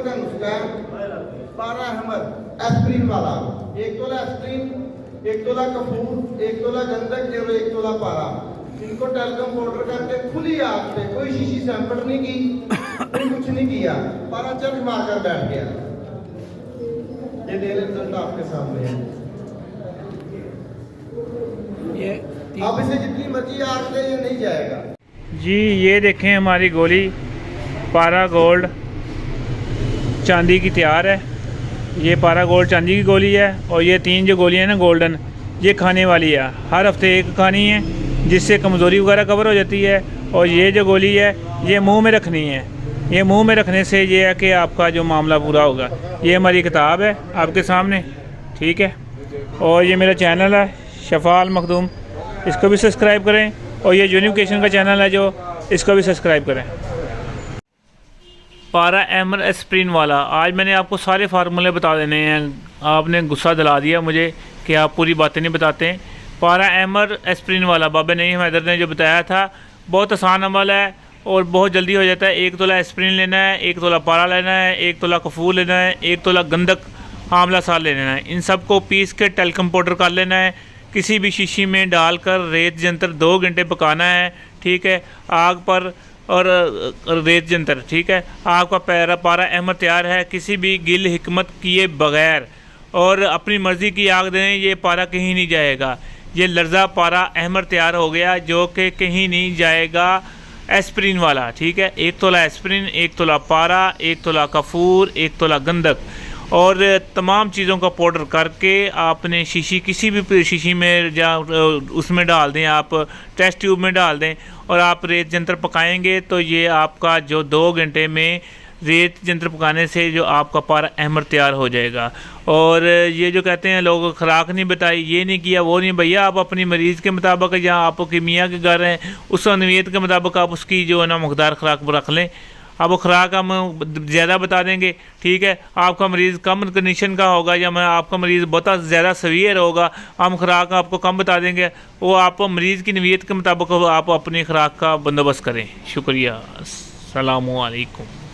का नुस्खा है पारा अहमद एस्प्रिन वाला। 1 तोला एस्प्रिन, 1 तोला कपूर, 1 तोला गंधक और 1 तोला पारा। इनको टेलकम पाउडर करके खुली आग पे, कोई शीशी सैंपल नहीं की, कोई कुछ नहीं किया, पारा चरख मारकर बैठ गया। ये डेली रिजल्ट आपके सामने है। अब इसे जितनी मर्जी आग दे ये नहीं जाएगा जी। ये देखें हमारी गोली पारा गोल्ड चांदी की तैयार है। ये पारा गोल्ड चांदी की गोली है और ये 3 जो गोलियां हैं ना गोल्डन, ये खाने वाली है। हर हफ्ते एक खानी है जिससे कमज़ोरी वगैरह कवर हो जाती है। और ये जो गोली है ये मुंह में रखनी है। ये मुंह में रखने से ये है कि आपका जो मामला पूरा होगा। ये हमारी किताब है आपके सामने, ठीक है। और ये मेरा चैनल है शफा अल मखदूम, इसको भी सब्सक्राइब करें। और ये यूनिफिकेशन का चैनल है जो, इसको भी सब्सक्राइब करें। पारा अहमद एस्प्रिन वाला, आज मैंने आपको सारे फार्मूले बता देने हैं। आपने गुस्सा दिला दिया मुझे कि आप पूरी बातें नहीं बताते हैं। पारा अहमद एस्प्रिन वाला बाबा नईम हैदर ने जो बताया था, बहुत आसान अमल है और बहुत जल्दी हो जाता है। 1 तोला एस्प्रिन लेना है, 1 तोला पारा लेना है, 1 तोला कफूर लेना है, 1 तोला गंधक आंवला साल लेना है। इन सब को पीस के टेलकम पाउडर कर लेना है। किसी भी शीशी में डालकर रेत जंतर 2 घंटे पकाना है, ठीक है, आग पर। और रेत जंतर, ठीक है। आपका पारा अहमद तैयार है किसी भी गिल हिकमत किए बगैर। और अपनी मर्ज़ी की आग दें, ये पारा कहीं नहीं जाएगा। ये लर्जा पारा अहमद तैयार हो गया जो कि कहीं नहीं जाएगा। एस्प्रिन वाला, ठीक है। 1 तोला एस्प्रिन, 1 तोला पारा, 1 तोला कफूर, 1 तोला गंधक और तमाम चीज़ों का पाउडर करके आपने शीशी, किसी भी शीशी में या उसमें डाल दें, आप टेस्ट ट्यूब में डाल दें और आप रेत जंतर पकाएंगे तो ये आपका जो 2 घंटे में रेत जंतर पकाने से जो आपका पारा अहमद तैयार हो जाएगा। और ये जो कहते हैं लोग खुराक नहीं बताई, ये नहीं किया, वो नहीं, भैया आप अपनी मरीज़ के मुताबिक या आपकी मियाँ के घर हैं उस नवीयत के मुताबिक आप उसकी जो है ना मकदार खुराक रख लें। अब वो खुराक हम ज़्यादा बता देंगे, ठीक है, आपका मरीज़ कम कंडीशन का होगा या आपका मरीज़ बहुत ज़्यादा सवीयर होगा, हम खुराक आपको कम बता देंगे। वो आप मरीज़ की नवीयत के मुताबिक आप अपनी खुराक का बंदोबस्त करें। शुक्रिया, अस्सलामु अलैकुम।